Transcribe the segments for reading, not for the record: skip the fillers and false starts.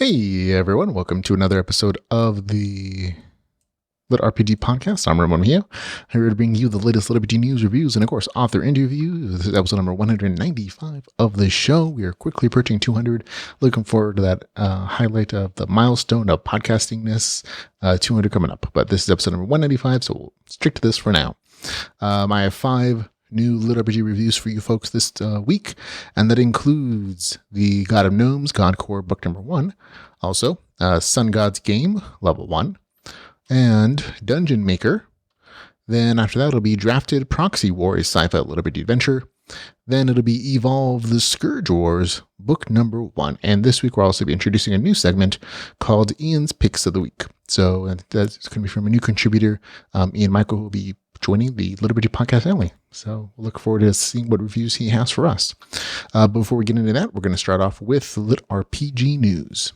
Hey everyone, welcome to another episode of the LitRPG podcast. I'm Ramon Mejia, here to bring you the latest LitRPG news, reviews, and of course author interviews. This is episode number 195 of the show. We are quickly approaching 200. Looking forward to that highlight of the milestone of podcastingness, 200 coming up. But this is episode number 195, so we'll stick to this for now. I have 5 new LitRPG reviews for you folks this week, and that includes the God of Gnomes, God Core, book number 1. Also, Sun God's Game, level 1. And Dungeon Maker. Then after that, it'll be Drafted Proxy War, a Sci-Fi LitRPG adventure. Then it'll be Evolve the Scourge Wars, book number 1. And this week, we'll also be introducing a new segment called Ian's Picks of the Week. So that's going to be from a new contributor, Ian Michael, who will be joining the LitRPG podcast family. So we'll look forward to seeing what reviews he has for us. Before we get into that, we're going to start off with LitRPG news.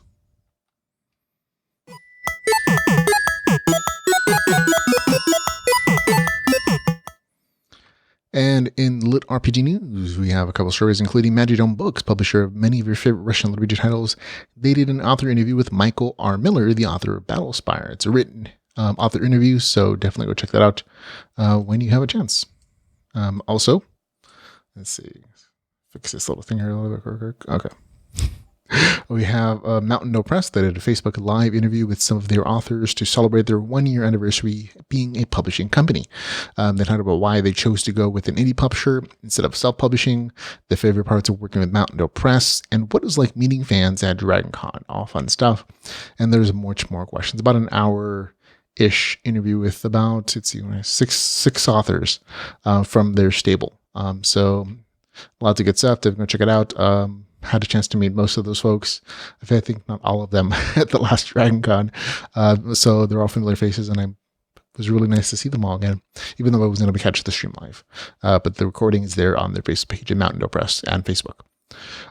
And in LitRPG news, we have a couple stories, including Magidome Books, publisher of many of your favorite Russian LitRPG titles. They did an author interview with Michael R. Miller, the author of Battlespire. It's a written author interview, so definitely go check that out when you have a chance. Also, let's see, fix this little thing here a little bit. Okay. We have Mountain No Press that did a Facebook Live interview with some of their authors to celebrate their 1-year anniversary being a publishing company. They talked about why they chose to go with an indie publisher instead of self-publishing, the favorite parts of working with Mountain No Press, and what it was like meeting fans at DragonCon. All fun stuff. And there's much more questions. About an hour-ish interview with about, let's see, six authors from their stable. So lots of good stuff. Definitely go check it out. Had a chance to meet most of those folks. I think not all of them at the last DragonCon. So they're all familiar faces, and it was really nice to see them all again, even though I wasn't able to catch the stream live. But the recording is there on their Facebook page at Mountain No Press and Facebook.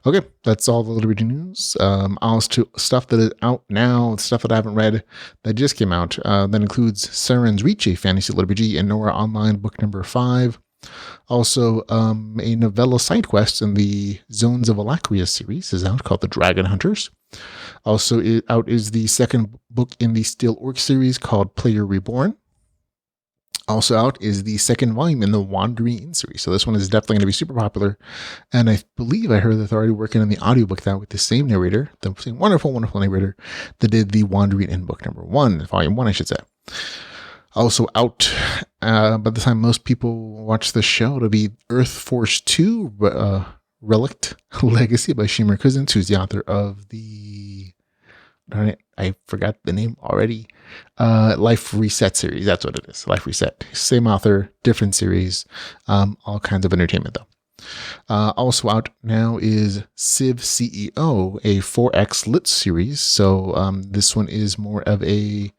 Okay, that's all the LitRPG news. Also, stuff that is out now, stuff that I haven't read that just came out. That includes Saren's Reach, a fantasy LitRPG, and Nora Online, book number 5. Also, a novella side quest in the Zones of Alacria series is out, called The Dragon Hunters. Also out is the second book in the Steel Orc series called Player Reborn. Also out is the second volume in the Wandering Inn series. So this one is definitely going to be super popular. And I believe I heard that they're already working on the audiobook now with the same narrator, the same wonderful, wonderful narrator that did the Wandering Inn book number 1, volume 1, I should say. Also out, by the time most people watch this show, it'll be Earth Force 2, Relict Legacy by Shimmer Cousins, who's the author of the, darn it, I forgot the name already, Life Reset series. That's what it is, Life Reset. Same author, different series, all kinds of entertainment though. Also out now is Civ CEO, a 4X Lit series. So this one is more of a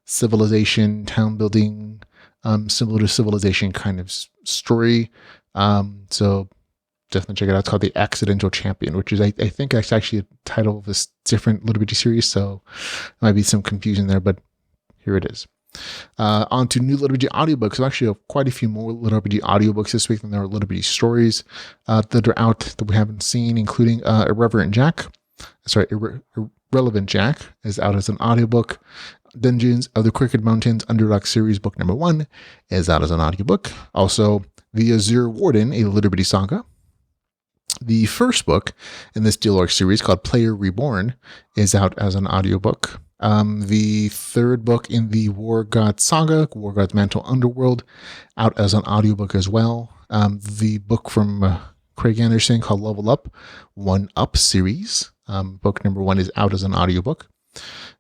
civilization, town building, similar to Civilization kind of story. So definitely check it out. It's called The Accidental Champion, which is, I think that's actually a title of this different LitRPG series. So there might be some confusion there, but here it is. On to new LitRPG audiobooks. So actually have quite a few more LitRPG audiobooks this week than there are LitRPG stories that are out that we haven't seen, including Irrelevant Jack is out as an audiobook. Dungeons of the Crooked Mountains Underdark series, book number 1, is out as an audiobook. Also, The Azure Warden, a LitRPG saga. The first book in this Steel Orc series, called Player Reborn, is out as an audiobook. The third book in the War God saga, War God's Mantle Underworld, out as an audiobook as well. The book from Craig Anderson called Level Up, 1-Up series, book number 1, is out as an audiobook.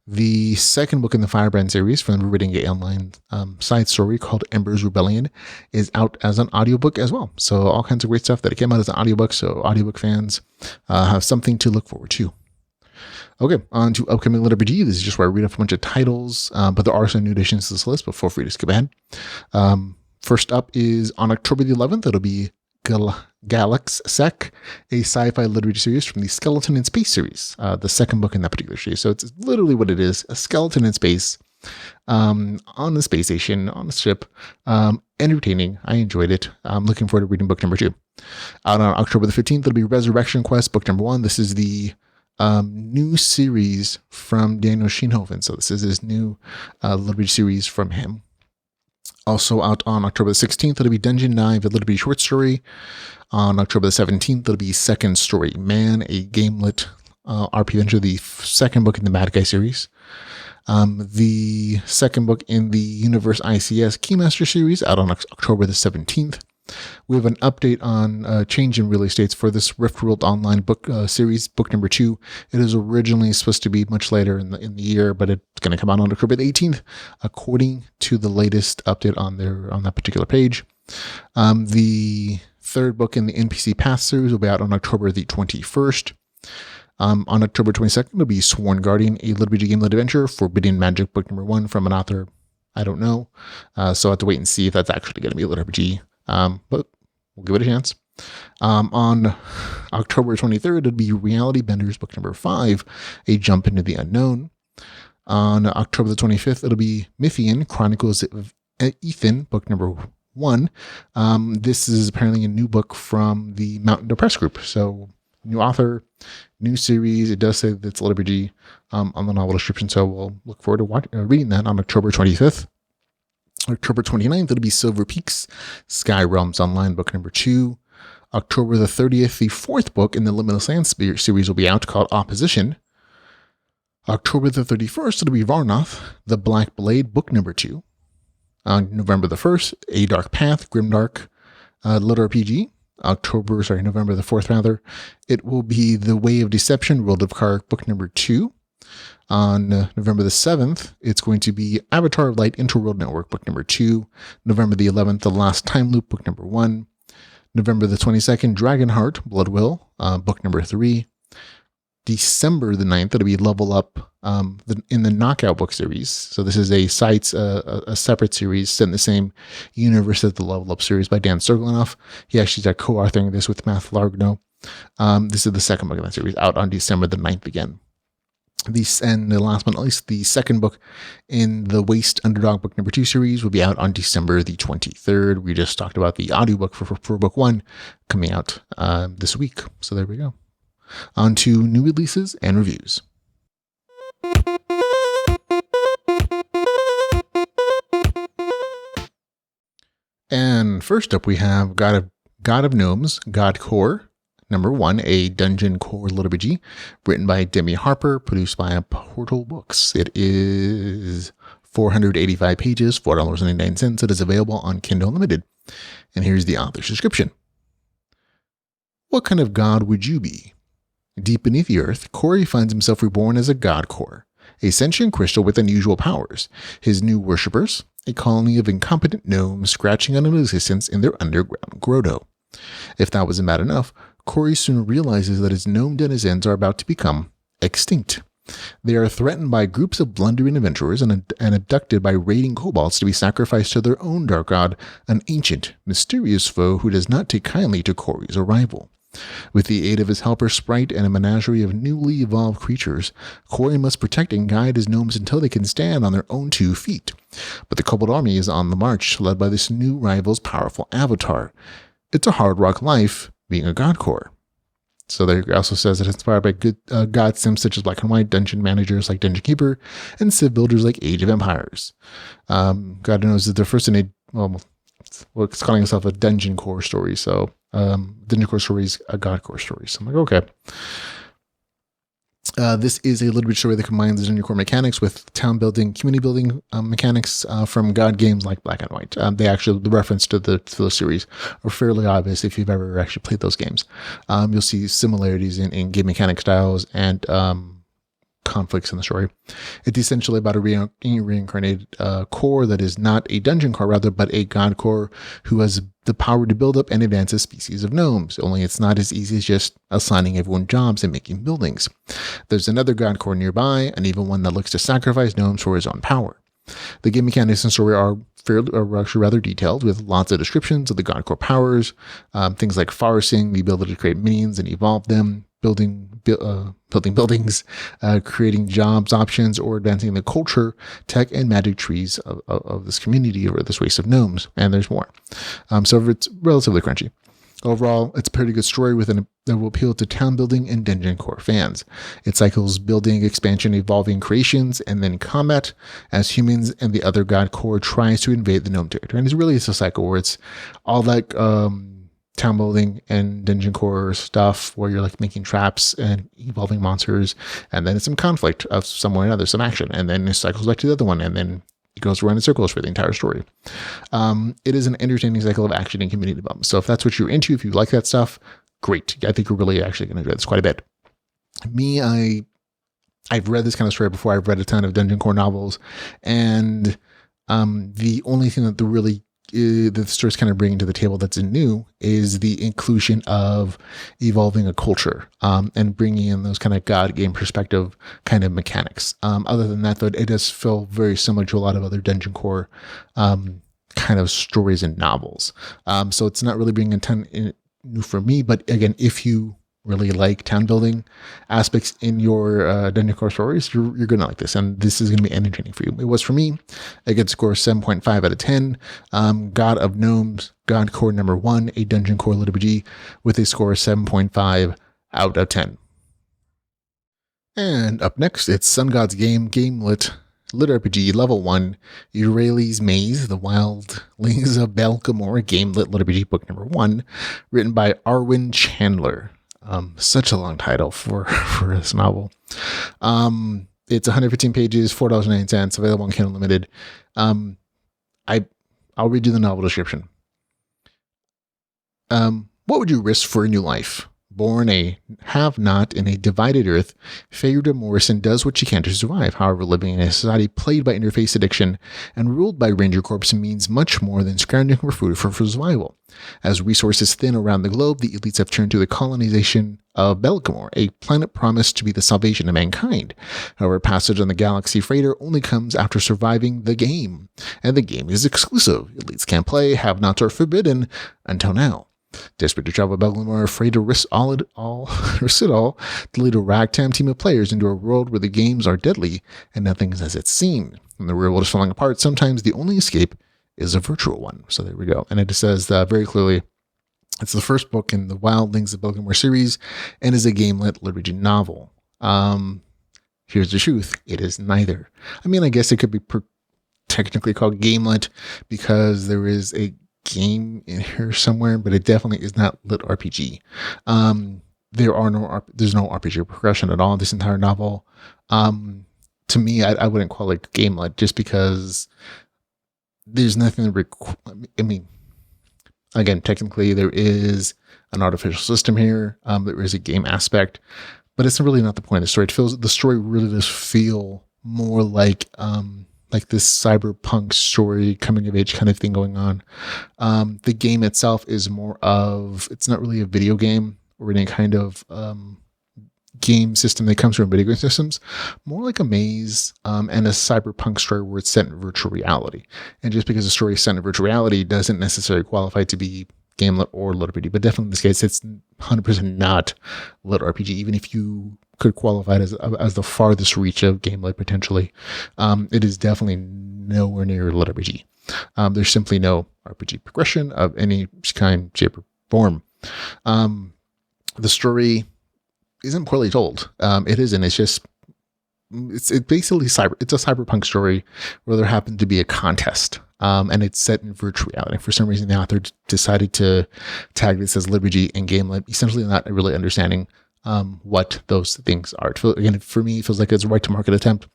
The second book in the Firebrand series from the Meridian Gate Online side story called Ember's Rebellion is out as an audiobook as well. So all kinds of great stuff that came out as an audiobook. So audiobook fans have something to look forward to. Okay, on to upcoming LitRPG. This is just where I read off a bunch of titles, but there are some new additions to this list, but feel free to skip ahead. First up is on October the 11th, it'll be Galax Sec, a sci-fi LitRPG series from the Skeleton in Space series, the second book in that particular series. So it's literally what it is, a skeleton in space, on the space station, on a ship. Entertaining. I enjoyed it. I'm looking forward to reading book number 2. Out on October the 15th, it'll be Resurrection Quest, book number 1. This is the new series from Daniel Scheenhoven. So this is his new LitRPG series from him. Also out on October the 16th, it'll be Dungeon Dive, a LitRPG short story. On October the 17th, it'll be Second Story Man, a GameLit RP Venture, the second book in the Mad Guy series. The second book in the Universe ICS Keymaster series out on October the 17th. We have an update on change in release dates for this Riftworld Online book series, book number 2. It is originally supposed to be much later in the year, but it's going to come out on October the 18th, according to the latest update on that particular page. The third book in the NPC Path series will be out on October the 21st. On October 22nd, it'll be Sworn Guardian, a LitRPG GameLit adventure, Forbidden Magic, book number 1 from an author I don't know. So I have to wait and see if that's actually going to be a LitRPG. But we'll give it a chance. On October 23rd, it'll be Reality Benders, book number 5, A Jump into the Unknown. On October the 25th, it'll be Mythian, Chronicles of Ethan, book number 1. This is apparently a new book from the Mountain Dew Press Group. So new author, new series. It does say that it's LitRPG on the novel description. So we'll look forward to reading that on October 25th. October 29th, it'll be Silver Peaks, Sky Realms Online, book number 2. October the 30th, the fourth book in the Limitless Land series will be out, called Opposition. October the 31st, it'll be Varnoth, The Black Blade, book number 2. On November the 1st, A Dark Path, Grimdark, LitRPG. November the 4th, rather. It will be The Way of Deception, World of Kark, book number 2. On November the 7th, it's going to be Avatar of Light, Interworld Network, book number 2. November the 11th, The Last Time Loop, book number 1. November the 22nd, Dragonheart, Blood Will, book number 3. December the 9th, it'll be Level Up in the Knockout book series. So this is a separate series set in the same universe as the Level Up series by Dan Serglinoff. He actually is co-authoring this with Matt Largno. This is the second book of that series, out on December the 9th again. And the last but not least, the second book in the Waste Underdog book number 2 series will be out on December the 23rd. We just talked about the audiobook for book 1 coming out this week. So there we go. On to new releases and reviews. And first up, we have God of Gnomes, God Core. Number 1, a dungeon core LitRPG, written by Demi Harper, produced by Portal Books. It is 485 pages, $4.99. It is available on Kindle Unlimited. And here's the author's description. What kind of god would you be? Deep beneath the earth, Corey finds himself reborn as a god core, a sentient crystal with unusual powers. His new worshippers, a colony of incompetent gnomes scratching out an existence in their underground grotto. If that wasn't bad enough, Corey soon realizes that his gnome denizens are about to become extinct. They are threatened by groups of blundering adventurers and abducted by raiding kobolds to be sacrificed to their own dark god, an ancient, mysterious foe who does not take kindly to Corey's arrival. With the aid of his helper Sprite and a menagerie of newly evolved creatures, Corey must protect and guide his gnomes until they can stand on their own 2 feet. But the kobold army is on the march, led by this new rival's powerful avatar. It's a hard rock life being a god core. So there also says that it's inspired by good god sims such as Black and White, dungeon managers like Dungeon Keeper, and civ builders like Age of Empires. God knows that the first in it's calling itself a dungeon core story. So dungeon core story is a god core story. So I'm like, okay. This is a LitRPG story that combines the dungeon core mechanics with town building, community building mechanics from god games like Black and White. The reference to the series are fairly obvious if you've ever actually played those games. You'll see similarities in game mechanic styles and conflicts in the story. It's essentially about a reincarnated core that is not a dungeon core, rather, but a god core who has the power to build up and advance a species of gnomes. Only it's not as easy as just assigning everyone jobs and making buildings. There's another god core nearby, and even one that looks to sacrifice gnomes for his own power. The game mechanics and story are actually rather detailed, with lots of descriptions of the god core powers, things like forcing, the ability to create minions and evolve them, building buildings, creating jobs options, or advancing the culture, tech, and magic trees of this community or this race of gnomes. And there's more. So it's relatively crunchy. Overall, it's a pretty good story that will appeal to town building and dungeon core fans. It cycles building, expansion, evolving creations, and then combat as humans and the other god core tries to invade the gnome territory. And it's a cycle where it's all like town building and dungeon core stuff where you're like making traps and evolving monsters, and then it's some conflict of some way or another, some action, and then it cycles back to the other one, and then it goes around in circles for the entire story. It is an entertaining cycle of action and community development. So if that's what you're into, if you like that stuff, great. I think you're really actually going to enjoy this quite a bit. Me, I've read this kind of story before. I've read a ton of dungeon core novels, and the only thing that the story's kind of bringing to the table that's new is the inclusion of evolving a culture and bringing in those kind of god game perspective kind of mechanics. Other than that, though, it does feel very similar to a lot of other dungeon core kind of stories and novels. So it's not really bringing a ton new for me. But again, if you really like town building aspects in your dungeon core stories, you're going to like this, and this is going to be entertaining for you. It was for me. I get score 7.5 out of 10. God of Gnomes, God Core number 1, a dungeon core LitRPG with a score of 7.5 out of 10. And up next, it's Sun God's Game, GameLit, LitRPG Level 1, Euryale's Maze, The Wildlings of Belangmore, GameLit LitRPG Book number 1, written by Arwen Chandler. Such a long title for this novel. It's 115 pages, $4.09, available on Kindle Unlimited. I'll read you the novel description. What would you risk for a new life? Born a have-not in a divided earth, Feyre Morrison does what she can to survive. However, living in a society plagued by interface addiction and ruled by Ranger Corps means much more than scrounging for food for survival. As resources thin around the globe, the elites have turned to the colonization of Belangmore, a planet promised to be the salvation of mankind. However, passage on the Galaxy Freighter only comes after surviving the game, and the game is exclusive. Elites can't play, have-nots are forbidden, until now. Desperate to travel to Belangmore, afraid to risk it all to lead a ragtag team of players into a world where the games are deadly and nothing is as it's seen. When the real world is falling apart, sometimes the only escape is a virtual one. So there we go. And it says very clearly, it's the first book in the Wildlings of Belangmore series and is a GameLit LitRPG novel. Here's the truth. It is neither. I mean, I guess it could be technically called GameLit because there is a game in here somewhere, but it definitely is not LitRPG. There's no RPG progression at all in this entire novel. To me, I wouldn't call it GameLit just because there's nothing I mean, again, technically there is an artificial system here. There is a game aspect, but it's really not the point of the story. The story really does feel more like this cyberpunk story, coming of age kind of thing going on. The game itself is it's not really a video game or any kind of game system that comes from video game systems, more like a maze and a cyberpunk story where it's set in virtual reality. And just because the story is set in virtual reality doesn't necessarily qualify to be GameLit or LitRPG, but definitely in this case, it's 100% not LitRPG, even if you could qualify it as the farthest reach of GameLit potentially. It is definitely nowhere near LitRPG. There's simply no RPG progression of any kind, shape, or form. The story isn't poorly told. It isn't. It's just it's basically it's a cyberpunk story where there happened to be a contest. And it's set in virtual reality. For some reason, the author decided to tag this as LitRPG and GameLit, essentially not really understanding what those things are. Again, for me, it feels like it's a right-to-market attempt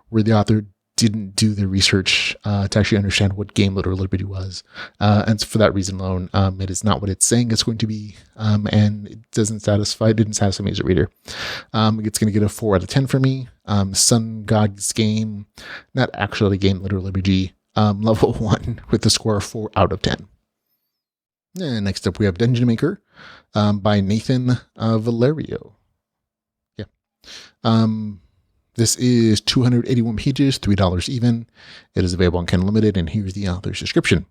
where the author didn't do the research to actually understand what GameLit or LitRPG was. And for that reason alone, it is not what it's saying it's going to be, and it didn't satisfy me as a reader. It's going to get a 4 out of 10 for me. Sun God's Game, not actually GameLit or LitRPG, level 1 with the score of 4 out of 10. And next up, we have Dungeon Maker by Nathan Valerio. Yeah. This is 281 pages, $3 even. It is available on Kindle Unlimited, and here's the author's description.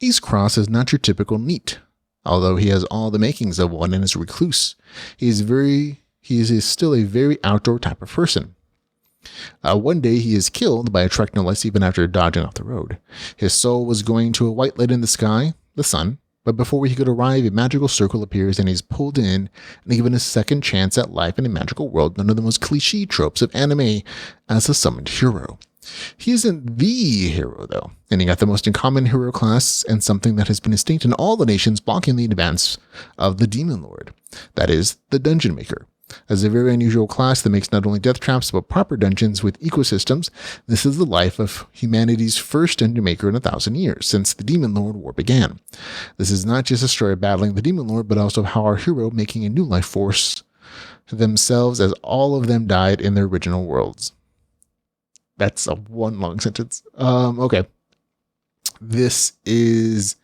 Ace Cross is not your typical NEET, although he has all the makings of one and is a recluse. He is still a very outdoor type of person. One day he is killed by a truck, no less, even after dodging off the road. His soul was going to a white light in the sky, the sun, But before he could arrive, a magical circle appears and he's pulled in and given a second chance at life in a magical world, none of the most cliche tropes of anime, as a summoned hero. He isn't the hero, though, and he got the most uncommon hero class and something that has been extinct in all the nations, blocking the advance of the Demon Lord. That is, the Dungeon Maker. As a very unusual class that makes not only death traps but proper dungeons with ecosystems, this is the life of humanity's first Dungeon Maker in 1,000 years, since the Demon Lord War began. This is not just a story of battling the Demon Lord, but also how our hero making a new life force themselves, as all of them died in their original worlds. That's a one long sentence. Okay. This is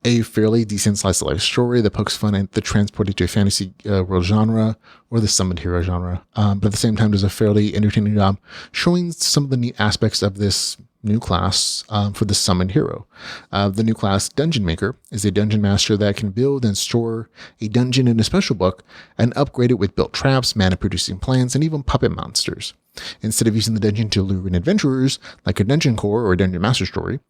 a fairly decent slice of life story that pokes fun at the transported to a fantasy world genre or the summoned hero genre. But at the same time, does a fairly entertaining job showing some of the neat aspects of this new class for the summoned hero. The new class, Dungeon Maker, is a dungeon master that can build and store a dungeon in a special book and upgrade it with built traps, mana-producing plants, and even puppet monsters. Instead of using the dungeon to lure in adventurers, like a dungeon core or a dungeon master story,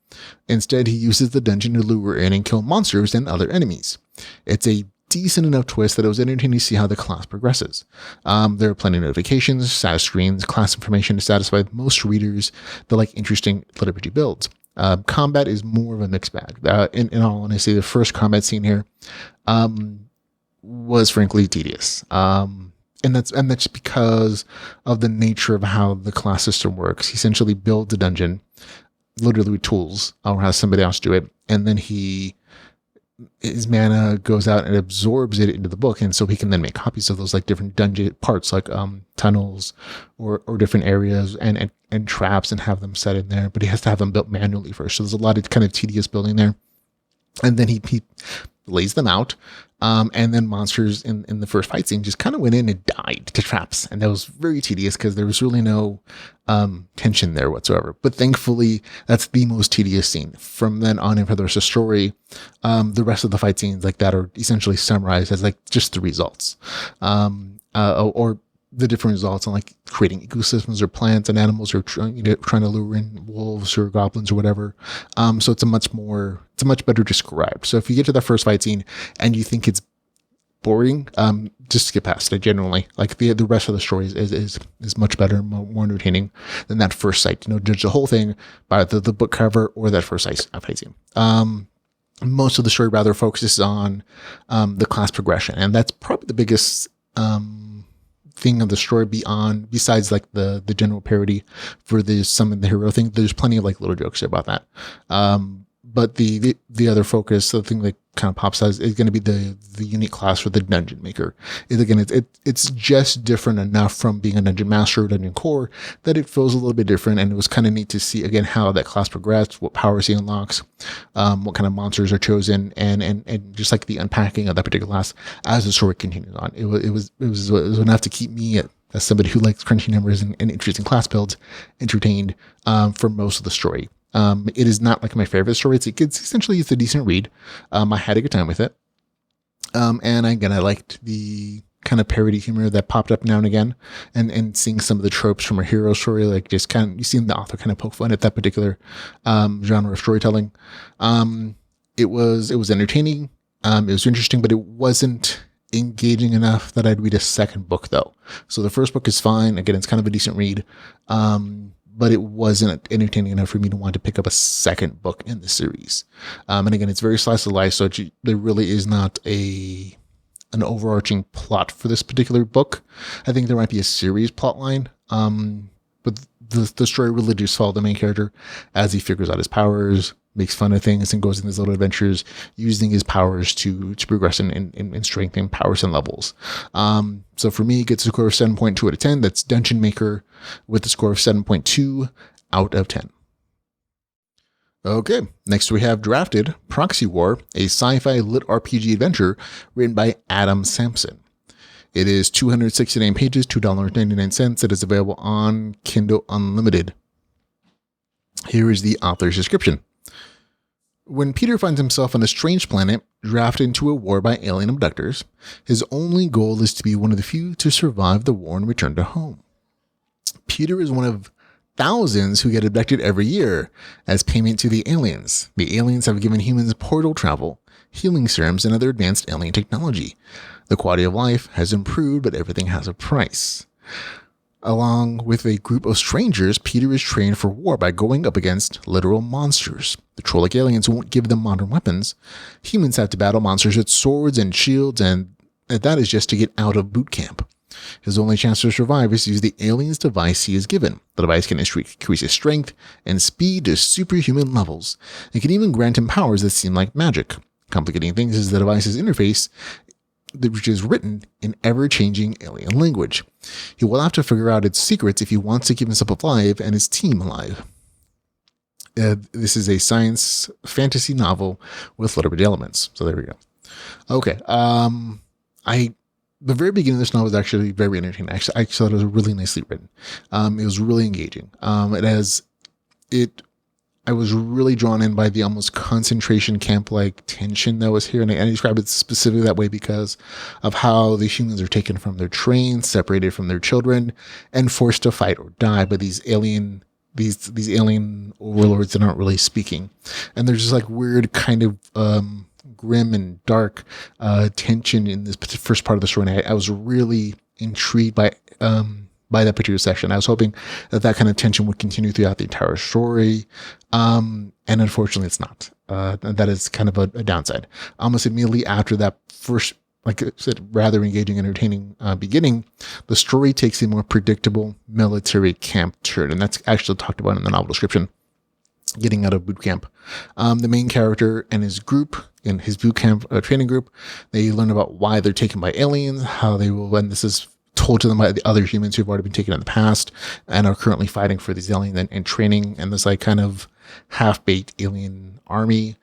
instead he uses the dungeon to lure in and kill monsters and other enemies. It's a decent enough twist that it was entertaining to see how the class progresses. There are plenty of notifications, status screens, class information to satisfy most readers that like interesting LitRPG builds. Combat is more of a mixed bag. In all honesty, the first combat scene here was frankly tedious. And that's because of the nature of how the class system works. He essentially builds a dungeon, literally with tools, or has somebody else do it, and then his mana goes out and absorbs it into the book, and so he can then make copies of those like different dungeon parts, like tunnels or different areas and traps, and have them set in there. But he has to have them built manually first, so there's a lot of kind of tedious building there. And then he lays them out. And then monsters in the first fight scene just kind of went in and died to traps. And that was very tedious because there was really no tension there whatsoever. But thankfully, that's the most tedious scene. From then on and for the rest of the story, the rest of the fight scenes like that are essentially summarized as like just the results. Or the different results on like creating ecosystems or plants and animals, or trying to lure in wolves or goblins or whatever. So it's a much better described. So if you get to that first fight scene and you think it's boring, just skip past it. Generally, like the rest of the story is much better, more entertaining than that first fight. Judge the whole thing by the book cover or that first fight scene. Most of the story rather focuses on the class progression, and that's probably the biggest thing of the story besides like the general parody for the summon the hero thing. There's plenty of like little jokes about that. But the other focus, the thing that kind of pops out is going to be the unique class for the Dungeon Maker. It's just different enough from being a dungeon master or dungeon core that it feels a little bit different. And it was kind of neat to see again how that class progressed, what powers he unlocks, what kind of monsters are chosen, and just like the unpacking of that particular class as the story continues on. It was enough to keep me as somebody who likes crunchy numbers and interesting class builds entertained for most of the story. It is not like my favorite story. It's essentially a decent read. I had a good time with it. And again, I liked the kind of parody humor that popped up now and again, and seeing some of the tropes from a hero story, like just kind of, you seen the author kind of poke fun at that particular, genre of storytelling. It was entertaining. It was interesting, but it wasn't engaging enough that I'd read a second book though. So the first book is fine. Again, it's kind of a decent read. But it wasn't entertaining enough for me to want to pick up a second book in the series. And again, it's very slice of life, so there really is not an overarching plot for this particular book. I think there might be a series plot line, but the story really just follows the main character as he figures out his powers, makes fun of things, and goes in these little adventures using his powers to progress and strengthen powers and levels. So for me, it gets a score of 7.2 out of 10. That's Dungeon Maker with a score of 7.2 out of 10. Okay, next we have Drafted Proxy War, a sci-fi lit RPG adventure written by Adam Sampson. It is 269 pages, $2.99. It is available on Kindle Unlimited. Here is the author's description. When Peter finds himself on a strange planet, drafted into a war by alien abductors, his only goal is to be one of the few to survive the war and return to home. Peter is one of thousands who get abducted every year as payment to the aliens. The aliens have given humans portal travel, healing serums, and other advanced alien technology. The quality of life has improved, but everything has a price. Along with a group of strangers, Peter is trained for war by going up against literal monsters. The troll-like aliens won't give them modern weapons. Humans have to battle monsters with swords and shields, and that is just to get out of boot camp. His only chance to survive is to use the alien's device he is given. The device can increase his strength and speed to superhuman levels. It can even grant him powers that seem like magic. Complicating things is the device's interface, which is written in ever-changing alien language. He will have to figure out its secrets if he wants to keep himself alive and his team alive. This is a science fantasy novel with LitRPG elements. So there we go. Okay. The very beginning of this novel was actually very entertaining. I thought it was really nicely written. It was really engaging. I was really drawn in by the almost concentration camp-like tension that was here. And I describe it specifically that way because of how the humans are taken from their trains, separated from their children, and forced to fight or die by these alien overlords that aren't really speaking. And there's this like weird kind of grim and dark tension in this first part of the story. And I was really intrigued by that particular section. I was hoping that kind of tension would continue throughout the entire story. And unfortunately it's not. That is kind of a downside. Almost immediately after that first, like I said, rather engaging, entertaining beginning, the story takes a more predictable military camp turn. And that's actually talked about in the novel description. Getting out of boot camp. The main character and his group, in his boot camp training group, they learn about why they're taken by aliens, how they will, when this is told to them by the other humans who've already been taken in the past and are currently fighting for these aliens and training in this like kind of half-baked alien army.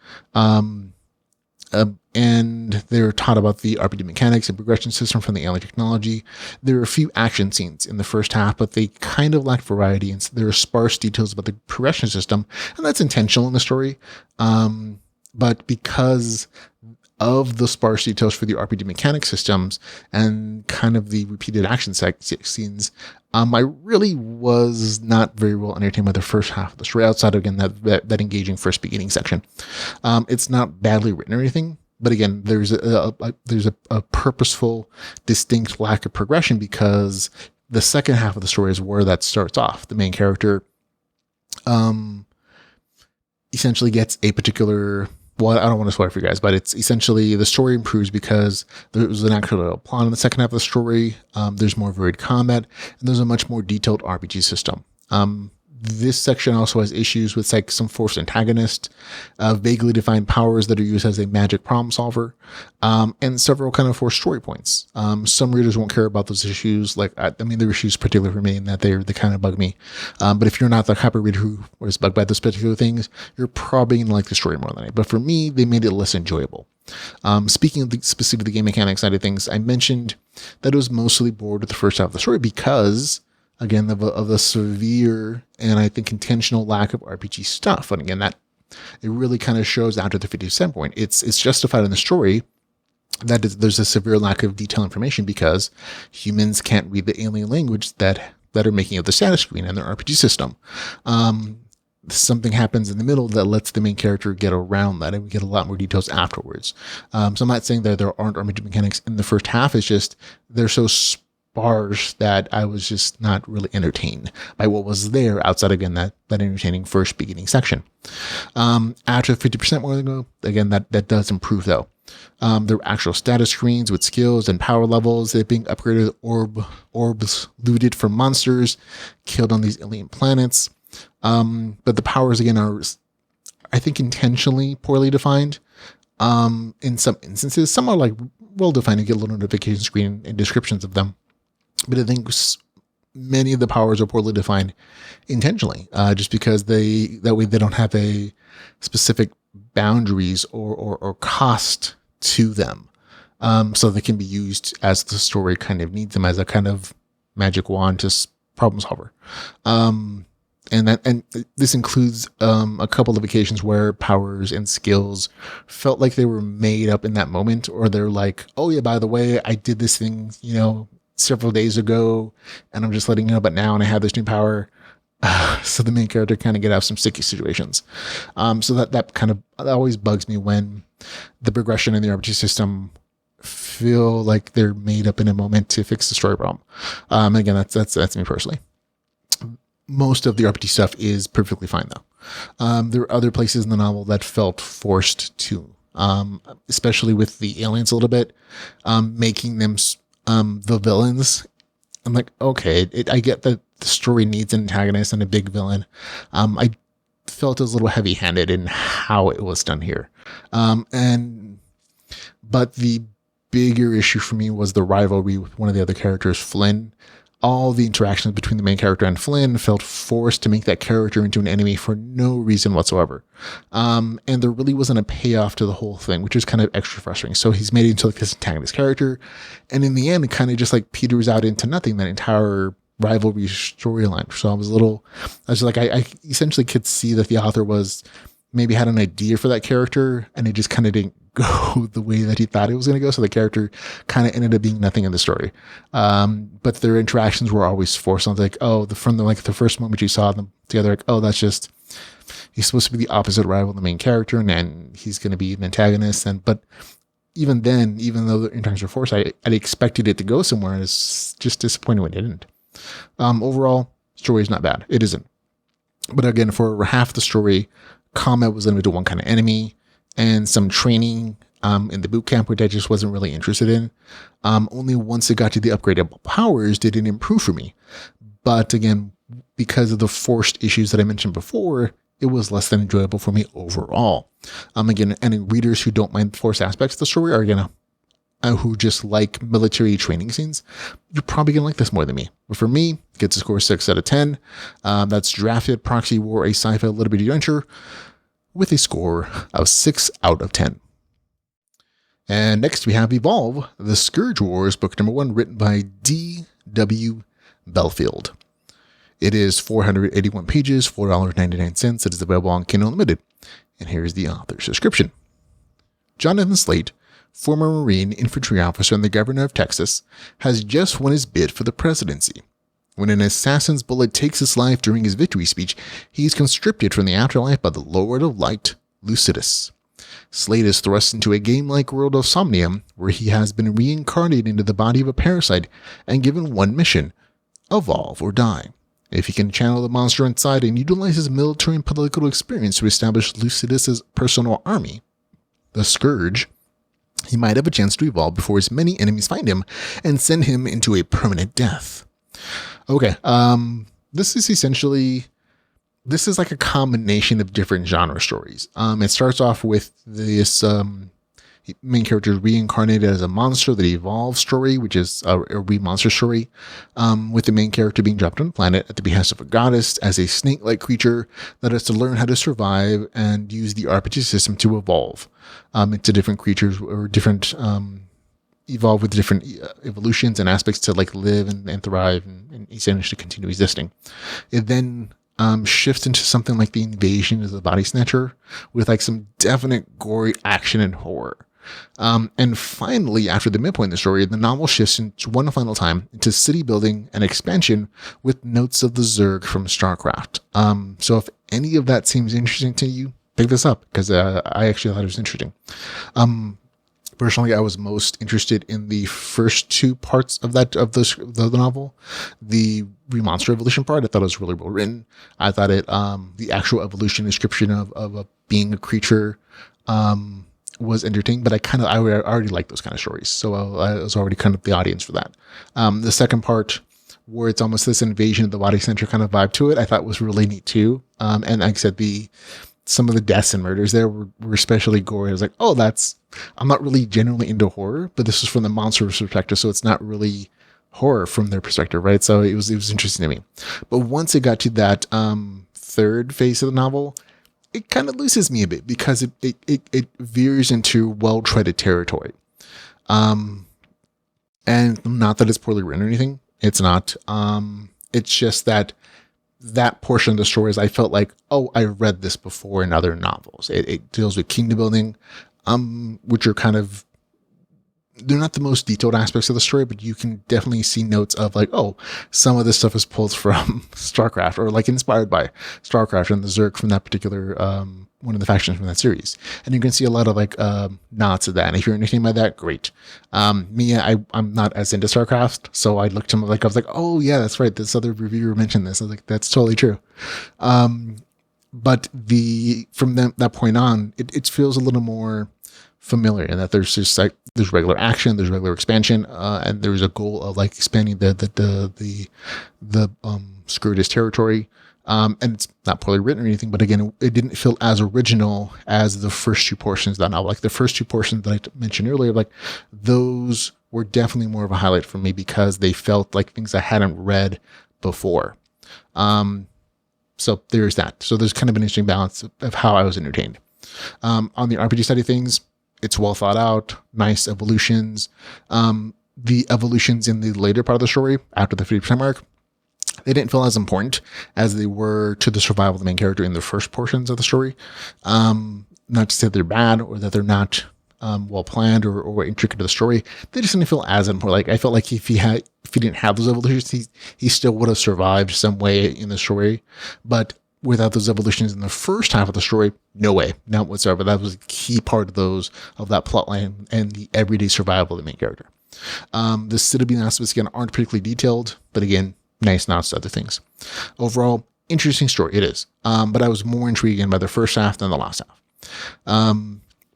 And they're taught about the RPG mechanics and progression system from the alien technology. There are a few action scenes in the first half, but they kind of lack variety, and there are sparse details about the progression system, and that's intentional in the story. But because of the sparse details for the RPG mechanic systems and kind of the repeated action scenes, I really was not very well entertained by the first half of the story, outside of, again, that engaging first beginning section. It's not badly written or anything, but again, there's a purposeful, distinct lack of progression because the second half of the story is where that starts off. The main character essentially gets a particular... Well, I don't want to spoil it for you guys, but it's essentially the story improves because there was an actual plot in the second half of the story. There's more varied combat, and there's a much more detailed RPG system. This section also has issues with like some forced antagonists, vaguely defined powers that are used as a magic problem solver, and several kind of forced story points. Some readers won't care about those issues. Like, there are issues particularly for me in that they kind of bug me. But if you're not the type of reader who was bugged by those particular things, you're probably going to like the story more than I. But for me, they made it less enjoyable. Speaking of specifically the game mechanics side of things, I mentioned that it was mostly bored with the first half of the story because, again, of the severe and I think intentional lack of RPG stuff. And again, that it really kind of shows after the 50% point. It's justified in the story that there's a severe lack of detailed information because humans can't read the alien language that are making up the status screen and their RPG system. Something happens in the middle that lets the main character get around that, and we get a lot more details afterwards. So I'm not saying that there aren't RPG mechanics in the first half. It's just they're so sparse that I was just not really entertained by what was there outside, again, that entertaining first beginning section. After 50% more than go, again, that does improve though. There are actual status screens with skills and power levels. They're being upgraded with orbs looted from monsters killed on these alien planets. But the powers, again, are, I think, intentionally poorly defined. In some instances, some are like well defined. You get a little notification screen and descriptions of them. But I think many of the powers are poorly defined intentionally, just because that way they don't have a specific boundaries or cost to them. So they can be used as the story kind of needs them, as a kind of magic wand to problem solver. And this includes a couple of occasions where powers and skills felt like they were made up in that moment, or they're like, oh yeah, by the way, I did this thing, several days ago, and I'm just letting you know about now, and I have this new power. So the main character kind of get out of some sticky situations. So that kind of that always bugs me when the progression in the RPG system feel like they're made up in a moment to fix the story problem. Again, that's me personally. Most of the RPG stuff is perfectly fine though. There are other places in the novel that felt forced too, especially with the aliens a little bit, making them the villains. I'm like, okay, I get that the story needs an antagonist and a big villain. I felt it was a little heavy-handed in how it was done here. But the bigger issue for me was the rivalry with one of the other characters, Flynn. All the interactions between the main character and Flynn felt forced to make that character into an enemy for no reason whatsoever. And there really wasn't a payoff to the whole thing, which is kind of extra frustrating. So he's made it into like this antagonist character. And in the end, it kind of just like peters out into nothing, that entire rivalry storyline. So I was like, I essentially could see that the author maybe had an idea for that character and it just kind of didn't go the way that he thought it was going to go. So the character kind of ended up being nothing in the story. But their interactions were always forced. I was like, from the first moment you saw them together, like, that's just, he's supposed to be the opposite rival of the main character and he's going to be an antagonist. But even then, even though the interactions were forced, I expected it to go somewhere, and it's just disappointing when it didn't. Overall, story is not bad. It isn't. But again, for half the story, combat was limited to one kind of enemy and some training in the boot camp, which I just wasn't really interested in. Only once it got to the upgradable powers did it improve for me. But again, because of the forced issues that I mentioned before, it was less than enjoyable for me overall. Again, any readers who don't mind forced aspects of the story are gonna who just like military training scenes, you're probably going to like this more than me. But for me, it gets a score 6 out of 10. That's Drafted Proxy War, a Sci-Fi LitRPG adventure with a score of 6 out of 10. And next we have Evolve, The Scourge Wars, book number 1, written by D.W. Belfield. It is 481 pages, $4.99. It is available on Kindle Unlimited. And here's the author's description. Jonathan Slate, former Marine infantry officer and the governor of Texas, has just won his bid for the presidency. When an assassin's bullet takes his life during his victory speech, he is conscripted from the afterlife by the Lord of Light, Lucidus. Slate is thrust into a game-like world of Somnium, where he has been reincarnated into the body of a parasite and given one mission: evolve or die. If he can channel the monster inside and utilize his military and political experience to establish Lucidus's personal army, the Scourge, he might have a chance to evolve before his many enemies find him and send him into a permanent death. Okay, this is like a combination of different genre stories. It starts off with this main character reincarnated as a monster that evolves story, which is a re-monster story, with the main character being dropped on a planet at the behest of a goddess as a snake-like creature that has to learn how to survive and use the RPG system to evolve into different creatures or different evolve with different evolutions and aspects to like live and thrive and essentially continue existing. It then shifts into something like the invasion of the body snatcher with like some definite gory action and horror. And finally, after the midpoint of the story, the novel shifts into one final time into city building and expansion with notes of the Zerg from StarCraft. So if any of that seems interesting to you, pick this up, because I actually thought it was interesting. Personally, I was most interested in the first two parts of the novel. The Remonster evolution part, I thought it was really well written. I thought the actual evolution description of being a creature was entertaining, but I already like those kind of stories, so I was already kind of the audience for that. The second part, where it's almost this invasion of the body center kind of vibe to it, I thought was really neat too. And like I said, some of the deaths and murders there were especially gory. I was like, I'm not really generally into horror, but this is from the monster's perspective, so it's not really horror from their perspective, right? So it was interesting to me. But once it got to that third phase of the novel, it kind of loses me a bit because it veers into well-treaded territory. And not that it's poorly written or anything. It's not. It's just that portion of the stories, I felt like, I read this before in other novels. It deals with kingdom building, which are kind of they're not the most detailed aspects of the story, but you can definitely see notes of like, oh, some of this stuff is pulled from StarCraft or like inspired by StarCraft and the Zerg from that particular one of the factions from that series. And you can see a lot of like nods to that. And if you're entertained by that, great. Me, I'm not as into StarCraft, so I looked him like I was like, oh yeah, that's right. This other reviewer mentioned this. I was like, that's totally true. But from that point on, it feels a little more familiar in that there's just like there's regular action, there's regular expansion, and there's a goal of like expanding the Scourge's territory. And it's not poorly written or anything, but again, it didn't feel as original as the first two portions of that novel. Like the first two portions that I mentioned earlier, like those were definitely more of a highlight for me because they felt like things I hadn't read before. So there's that. So there's kind of an interesting balance of how I was entertained. On the RPG side of things, it's well thought out, nice evolutions. The evolutions in the later part of the story, after the 50% mark, they didn't feel as important as they were to the survival of the main character in the first portions of the story. Not to say they're bad or that they're not well planned or intricate to the story. They just didn't feel as important. Like I felt like if he didn't have those evolutions, he still would have survived some way in the story. But without those evolutions in the first half of the story, no way, not whatsoever. That was a key part of that plotline and the everyday survival of the main character. The Citadel aspects again aren't particularly detailed, but again, nice nods to other things. Overall, interesting story it is. But I was more intrigued by the first half than the last half.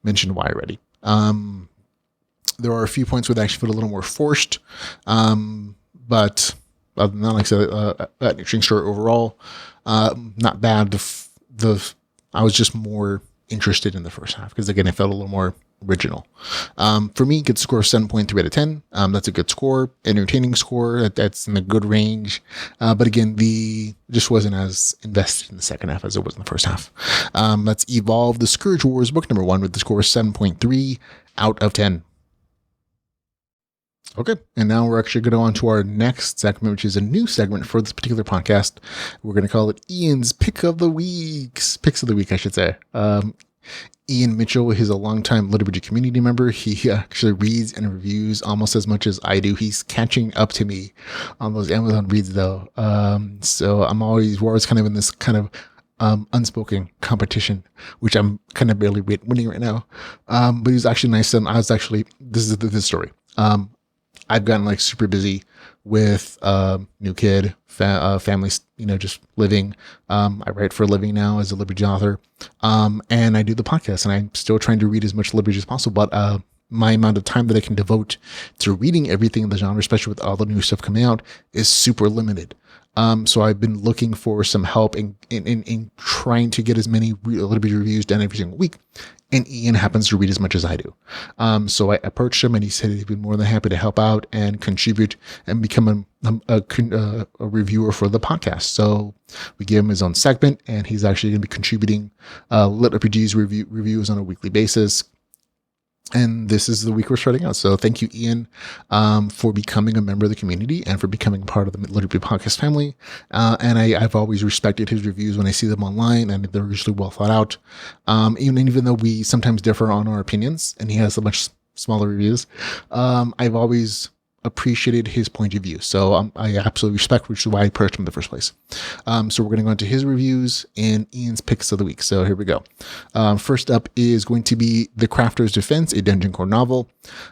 Mentioned why already. There are a few points where they actually feel a little more forced, but other than that, like I said, an interesting story overall. Not bad. I was just more interested in the first half because again, it felt a little more original. For me, good score of 7.3 out of 10. That's a good score, entertaining score. That's in a good range. But again, just wasn't as invested in the second half as it was in the first half. Let's Evolve the Scourge Wars book number 1 with the score of 7.3 out of 10. Okay, and now we're actually going to go on to our next segment, which is a new segment for this particular podcast. We're going to call it Ian's Picks of the Week, I should say. Ian Mitchell is a longtime LitRPG community member. He actually reads and reviews almost as much as I do. He's catching up to me on those Amazon reads, though. So we're always kind of in this kind of unspoken competition, which I'm kind of barely winning right now. But he's actually nice. And this is the story. I've gotten like super busy with new kid, family, just living. I write for a living now as a LitRPG author, and I do the podcast, and I'm still trying to read as much LitRPG as possible. But my amount of time that I can devote to reading everything in the genre, especially with all the new stuff coming out, is super limited. So I've been looking for some help in trying to get as many LitRPG reviews done every single week. And Ian happens to read as much as I do. So I approached him and he said he'd be more than happy to help out and contribute and become a reviewer for the podcast. So we gave him his own segment and he's actually going to be contributing LitRPG's reviews on a weekly basis. And this is the week we're starting out. So thank you, Ian, for becoming a member of the community and for becoming part of the LitRPG podcast family. And I've always respected his reviews when I see them online, and they're usually well thought out. Even though we sometimes differ on our opinions, and he has a much smaller reviews, I've always appreciated his point of view. So I absolutely respect, which is why I approached him in the first place. So we're going to go into his reviews and Ian's picks of the week. So here we go. First up is going to be The Crafter's Defense, a Dungeon Core novel.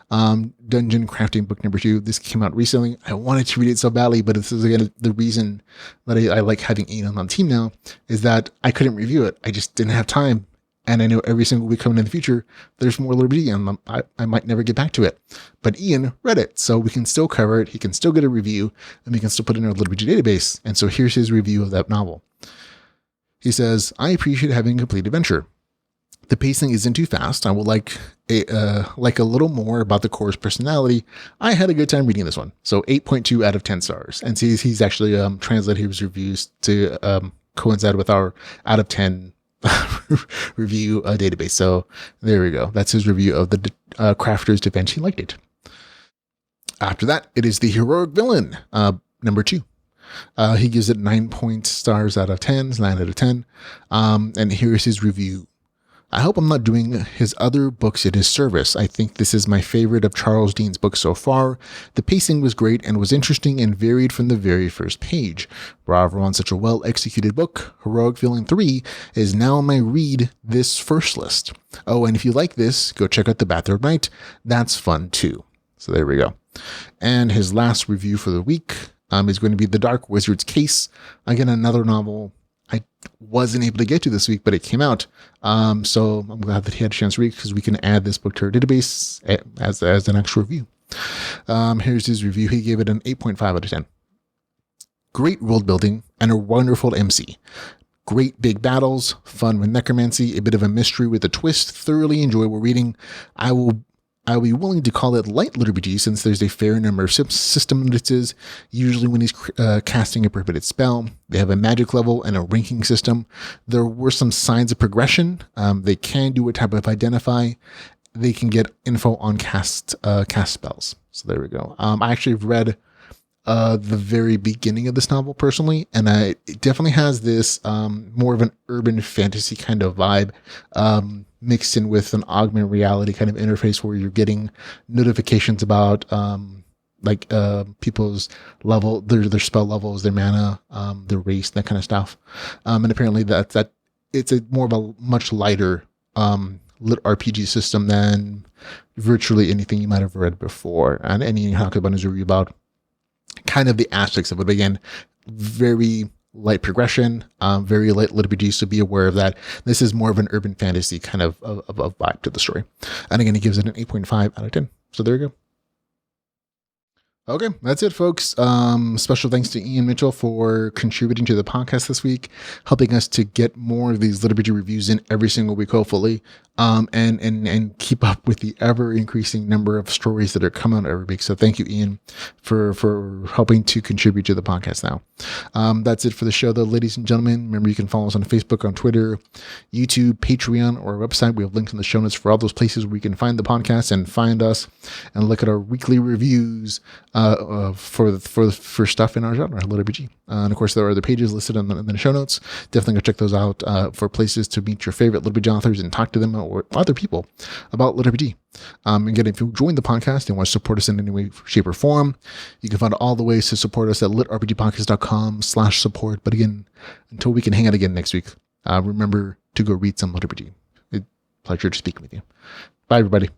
Dungeon Crafting book number 2. This came out recently. I wanted to read it so badly, but this is again the reason that I like having Ian on the team now is that I couldn't review it. I just didn't have time. And I know every single week coming in the future, there's more LitRPG and I might never get back to it. But Ian read it, so we can still cover it. He can still get a review, and we can still put it in our LitRPG database. And so here's his review of that novel. He says, I appreciate having a complete adventure. The pacing isn't too fast. I would like a little more about the core's personality. I had a good time reading this one. So 8.2 out of 10 stars. And he's actually translated his reviews to coincide with our out of 10 review database. So there we go. That's his review of the Crafter's Defense. He liked it. After that, it is The Heroic Villain, number 2. He gives it 9 stars out of 10, 9 out of 10. And here's his review I hope I'm not doing his other books a disservice. I think this is my favorite of Charles Dean's books so far. The pacing was great and was interesting and varied from the very first page. Bravo on such a well-executed book. Heroic Villain 3 is now on my read this first list. Oh, and if you like this, go check out The Bathrobe Knight. That's fun too. So there we go. And his last review for the week is going to be The Dark Wizard's Case. Again, another novel I wasn't able to get to this week, but it came out. So I'm glad that he had a chance to read, because we can add this book to our database as an actual review. Here's his review. He gave it an 8.5 out of 10. Great world building and a wonderful MC. Great big battles, fun with necromancy, a bit of a mystery with a twist, thoroughly enjoyable reading. I'll be willing to call it light LitRPG, since there's a fair number of system notices, usually when he's casting a prohibited spell. They have a magic level and a ranking system. There were some signs of progression. They can do a type of identify. They can get info on cast spells. So there we go. I actually read the very beginning of this novel personally, and it definitely has this more of an urban fantasy kind of vibe, mixed in with an augmented reality kind of interface, where you're getting notifications about people's level, their spell levels, their mana, their race, that kind of stuff. And apparently that it's a more of a much lighter lit RPG system than virtually anything you might have read before. And any Hakuban is really about kind of the aspects of it. But again, very light progression, very light LitRPG, so be aware of that. This is more of an urban fantasy kind of vibe to the story. And again, he gives it an 8.5 out of 10. So there you go. Okay, that's it, folks. Special thanks to Ian Mitchell for contributing to the podcast this week, helping us to get more of these LitRPG reviews in every single week, hopefully, and keep up with the ever increasing number of stories that are coming out every week. So thank you, Ian, for helping to contribute to the podcast now. That's it for the show, though, ladies and gentlemen. Remember, you can follow us on Facebook, on Twitter, YouTube, Patreon, or our website. We have links in the show notes for all those places where you can find the podcast and find us and look at our weekly reviews for stuff in our genre, LitRPG. And of course, there are other pages listed in the show notes. Definitely go check those out for places to meet your favorite LitRPG authors and talk to them or other people about LitRPG. Again, if you join the podcast and want to support us in any way, shape, or form, you can find all the ways to support us at litrpgpodcast.com/support. But again, until we can hang out again next week, remember to go read some LitRPG. It's a pleasure to speak with you. Bye, everybody.